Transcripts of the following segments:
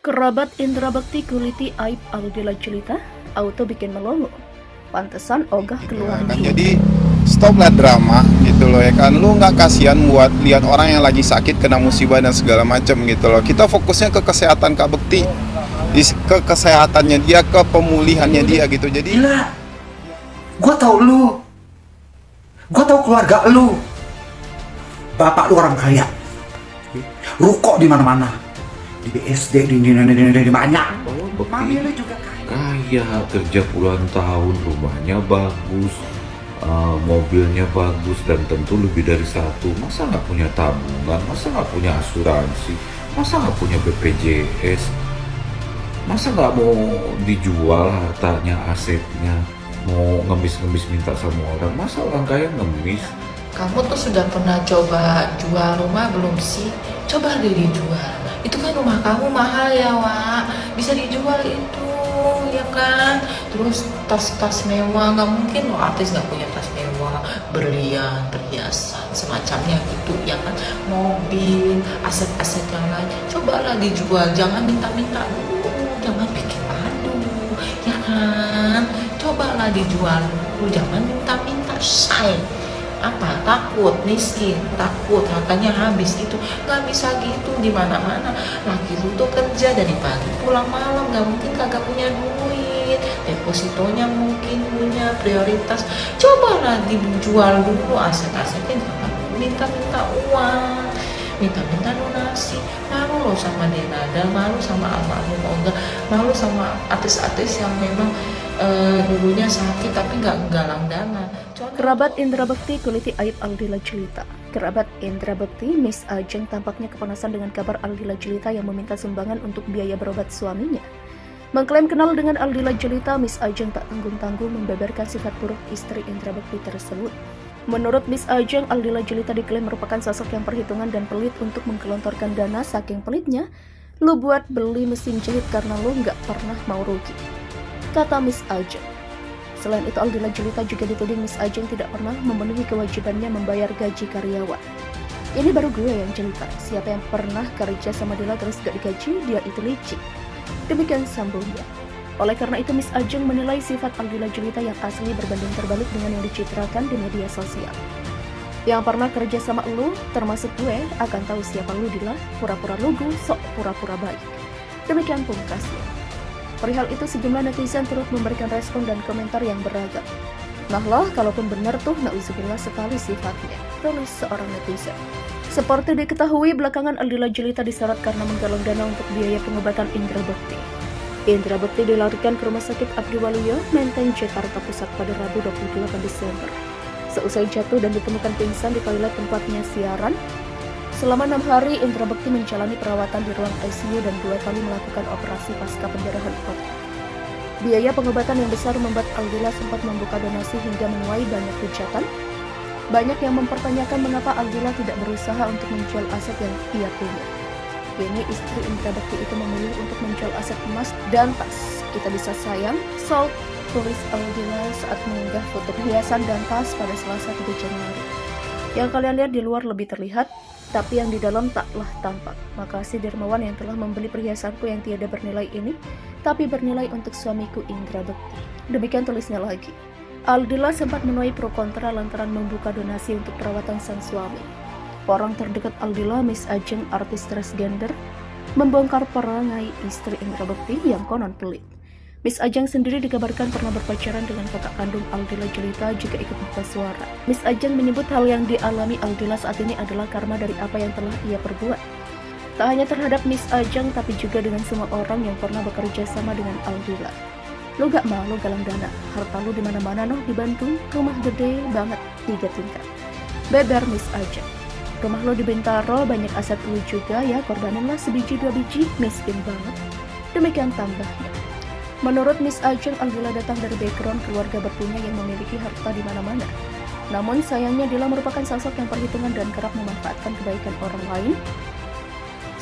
Kerabat Indra Bekti kuliti aib Aldila Jelita, auto bikin melongo. Pantesan ogah keluar kan. duit. Jadi stoplah drama gitu loh ya kan. Lu nggak kasihan buat lihat orang yang lagi sakit kena musibah dan segala macam gitu loh. Kita fokusnya ke kesehatan Kak Bekti, ke kesehatannya dia, ke pemulihannya dia gitu. Jadi Gila, gua tau lu, gua tau keluarga lu. Bapak lu orang kaya, ruko di mana-mana, di BSD, di banyak. Oh, Mami lu Bekti juga kaya. kaya, kerja puluhan tahun, rumahnya bagus, mobilnya bagus, dan tentu lebih dari satu. Masa nggak punya tabungan? Masa nggak punya asuransi? Masa nggak punya BPJS? Masa nggak mau dijual hartanya, asetnya? Mau ngemis-ngemis minta sama orang? Masa orang kaya ngemis? Kamu tuh sudah pernah coba jual rumah belum sih? Coba deh dijual. Itu kan rumah kamu mahal ya, Wak. Bisa dijual itu, ya kan? Terus tas-tas mewah, nggak mungkin loh artis nggak punya tas mewah, berlian, perhiasan, semacamnya gitu, ya kan? Mobil, aset-aset yang lain. Cobalah dijual, jangan minta-minta dulu, jangan bikin malu, ya kan? Cobalah dijual dulu, jangan minta-minta, say. Apa, takut miskin, takut hartanya habis gitu, nggak bisa gitu. Di mana mana laki lu tuh kerja dari pagi pulang malam, nggak mungkin kagak punya duit, depositonya mungkin punya prioritas. Cobalah dijual dulu aset-asetnya, jangan minta-minta uang, minta-minta donasi. Malu loh sama Denada, malu sama almarhum Oga, malu sama artis-artis yang memang dulunya sakit tapi nggak nggalang dana. Kerabat Indra Bekti kuliti aib Aldila Jelita. Kerabat Indra Bekti, Miss Ajeng tampaknya kepanasan dengan kabar Aldila Jelita yang meminta sumbangan untuk biaya berobat suaminya. Mengklaim kenal dengan Aldila Jelita, Miss Ajeng tak tanggung-tanggung membeberkan sifat buruk istri Indra Bekti tersebut. Menurut Miss Ajeng, Aldila Jelita diklaim merupakan sosok yang perhitungan dan pelit untuk menggelontorkan dana. Saking pelitnya, lu buat beli mesin jahit karena lu nggak pernah mau rugi, kata Miss Ajeng. Selain itu, Aldila Jelita juga dituding Miss Ajeng tidak pernah memenuhi kewajibannya membayar gaji karyawan. Ini baru gue yang cerita, siapa yang pernah kerja sama Dila terus gak digaji, dia itu licik. Demikian sambungnya. Oleh karena itu, Miss Ajeng menilai sifat Aldila Jelita yang asli berbanding terbalik dengan yang dicitrakan di media sosial. Yang pernah kerja sama lu, termasuk gue, akan tahu siapa lu Dila, pura-pura lugu, sok pura-pura baik. Demikian pungkasnya. Perihal itu sejumlah netizen turut memberikan respon dan komentar yang beragam. Nah lah, kalaupun benar tuh na'udzubillah sekali sifatnya, tulis seorang netizen. Seperti diketahui, belakangan Aldila Jelita diseret karena menggalang dana untuk biaya pengobatan Indra Bekti. Indra Bekti dilarikan ke Rumah Sakit Abdi Waluyo, Menteng, Jakarta Pusat pada Rabu 28 Desember. Seusai jatuh dan ditemukan pingsan di toilet tempatnya siaran, selama 6 hari, Indra Bekti menjalani perawatan di ruang ICU dan 2 kali melakukan operasi pasca pendarahan otak. Biaya pengobatan yang besar membuat Aldila sempat membuka donasi hingga menuai banyak hujatan. Banyak yang mempertanyakan mengapa Aldila tidak berusaha untuk menjual aset yang ia punya. Kini istri Indra Bekti itu memilih untuk menjual aset emas dan tas. Kita bisa sayang, Salt, tulis Aldila saat mengunggah foto perhiasan dan tas pada Selasa 3 Januari. Yang kalian lihat di luar lebih terlihat, tapi yang di dalam taklah tampak. Makasih dermawan yang telah membeli perhiasanku yang tiada bernilai ini, tapi bernilai untuk suamiku Indra Bekti. Demikian tulisnya lagi. Aldila sempat menuai pro kontra lantaran membuka donasi untuk perawatan sang suami. Orang terdekat Aldila, Miss Ajeng, artis transgender, membongkar perangai istri Indra Bekti yang konon pelit. Miss Ajeng sendiri dikabarkan pernah berpacaran dengan kakak kandung Aldila Jelita juga ikut buka suara. Miss Ajeng menyebut hal yang dialami Aldila saat ini adalah karma dari apa yang telah ia perbuat. Tak hanya terhadap Miss Ajeng, tapi juga dengan semua orang yang pernah bekerja sama dengan Aldila. Lu gak malu galang dana, harta lu dimana-mana noh di Bandung, rumah gede banget 3 tingkat. Beber Miss Ajeng. Rumah lu di Bintaro, banyak aset lu juga ya, korbaninlah sebiji 2 biji, miskin banget. Demikian tambahnya. Menurut Miss Ajeng, Aldila datang dari background keluarga berpunya yang memiliki harta di mana-mana. Namun sayangnya Dila merupakan sosok yang perhitungan dan kerap memanfaatkan kebaikan orang lain.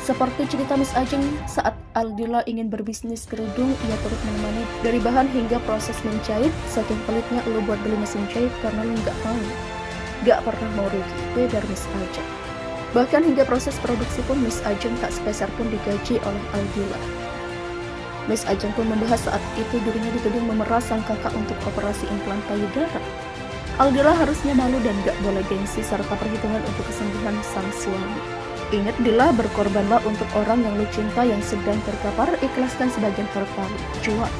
Seperti cerita Miss Ajeng, saat Aldila ingin berbisnis kerudung, ia turut menemani dari bahan hingga proses menjahit. Saking pelitnya lu buat beli mesin jahit karena lu nggak mau. Gak pernah mau rugi, beda Miss Ajeng. Bahkan hingga proses produksi pun Miss Ajeng tak sepeser pun digaji oleh Aldila. Miss Ajeng pun membahas saat itu dirinya dituding memeras sang kakak untuk operasi implan payudara. Aldila harusnya malu dan gak boleh gengsi serta perhitungan untuk kesembuhan sang suami. Ingat Dila, berkorbanlah untuk orang yang lu cinta yang sedang terkapar, ikhlaskan sebagian harta lu, jual.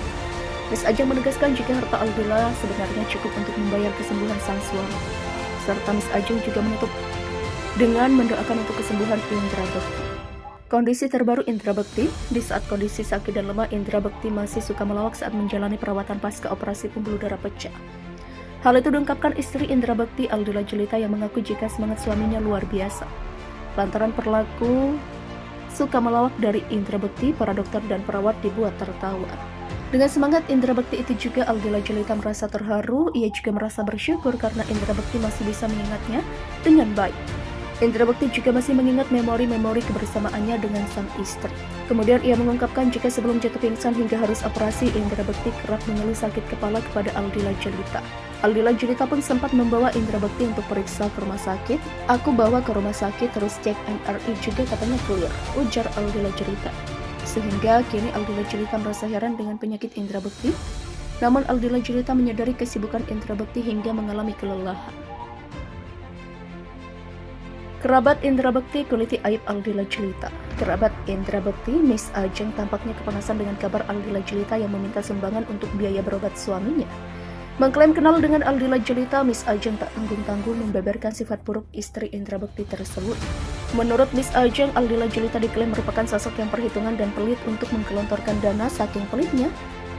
Miss Ajeng menegaskan jika harta Aldila sebenarnya cukup untuk membayar kesembuhan sang suami. Serta Miss Ajeng juga menutup dengan mendoakan untuk kesembuhan Indra Bekti. Kondisi terbaru Indra Bekti, di saat kondisi sakit dan lemah, Indra Bekti masih suka melawak saat menjalani perawatan pasca operasi pembuluh darah pecah. Hal itu diungkapkan istri Indra Bekti, Aldila Jelita, yang mengaku jika semangat suaminya luar biasa. Lantaran perilaku suka melawak dari Indra Bekti, para dokter dan perawat dibuat tertawa. Dengan semangat Indra Bekti itu juga, Aldila Jelita merasa terharu. Ia juga merasa bersyukur karena Indra Bekti masih bisa mengingatnya dengan baik. Indra Bekti juga masih mengingat memori-memori kebersamaannya dengan sang istri. Kemudian ia mengungkapkan jika sebelum jatuh pingsan hingga harus operasi, Indra Bekti kerap mengeluh sakit kepala kepada Aldila Jelita. Aldila Jelita pun sempat membawa Indra Bekti untuk periksa ke rumah sakit. Aku bawa ke rumah sakit terus cek MRI juga katanya clear, ujar Aldila Jelita. Sehingga kini Aldila Jelita merasa heran dengan penyakit Indra Bekti. Namun Aldila Jelita menyadari kesibukan Indra Bekti hingga mengalami kelelahan. Kerabat Indra Bekti kuliti aib Aldila Jelita. Kerabat Indra Bekti, Miss Ajeng, tampaknya kepanasan dengan kabar Aldila Jelita yang meminta sumbangan untuk biaya berobat suaminya. Mengklaim kenal dengan Aldila Jelita, Miss Ajeng tak tanggung-tanggung membeberkan sifat buruk istri Indra Bekti tersebut. Menurut Miss Ajeng, Aldila Jelita diklaim merupakan sosok yang perhitungan dan pelit untuk menggelontorkan dana. Saking pelitnya,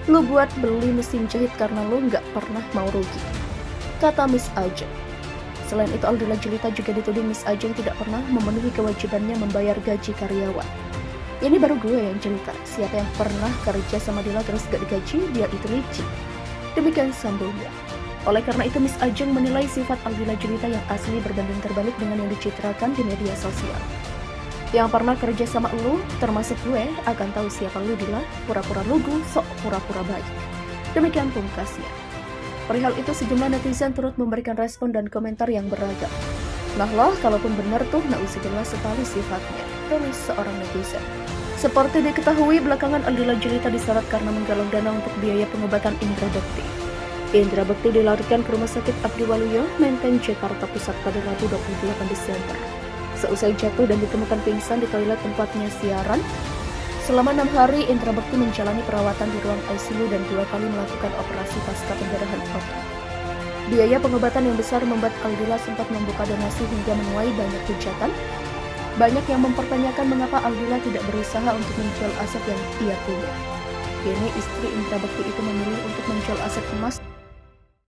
lu buat beli mesin jahit karena lu nggak pernah mau rugi, kata Miss Ajeng. Selain itu, Aldila Jelita juga dituding Miss Ajeng tidak pernah memenuhi kewajibannya membayar gaji karyawan. Ini baru gue yang cerita, siapa yang pernah kerja sama Dila terus gak digaji, dia itu licik. Demikian sambungnya. Oleh karena itu, Miss Ajeng menilai sifat Aldila Jelita yang asli berbanding terbalik dengan yang dicitrakan di media sosial. Yang pernah kerja sama lu, termasuk gue, akan tahu siapa lu Dila, pura-pura lugu, sok pura-pura baik. Demikian pungkasnya. Perihal itu sejumlah netizen turut memberikan respon dan komentar yang beragam. Nah lah, kalaupun benar tuh nauzubillah sekali sifatnya, tulis seorang netizen. Seperti diketahui, belakangan Aldila Jelita diseret karena menggalang dana untuk biaya pengobatan Indra Bekti. Indra Bekti dilarikan ke Rumah Sakit Abdi Waluyo, Menteng, Jakarta Pusat pada Rabu 28 Desember. Seusai jatuh dan ditemukan pingsan di toilet tempatnya siaran, selama 6 hari, Indra Bekti menjalani perawatan di ruang ICU dan 2 kali melakukan operasi pasca pendarahan otak. Biaya pengobatan yang besar membuat Aldila sempat membuka donasi hingga menuai banyak hujatan. Banyak yang mempertanyakan mengapa Aldila tidak berusaha untuk menjual aset yang ia punya. Kini istri Indra Bekti itu memilih untuk menjual aset emas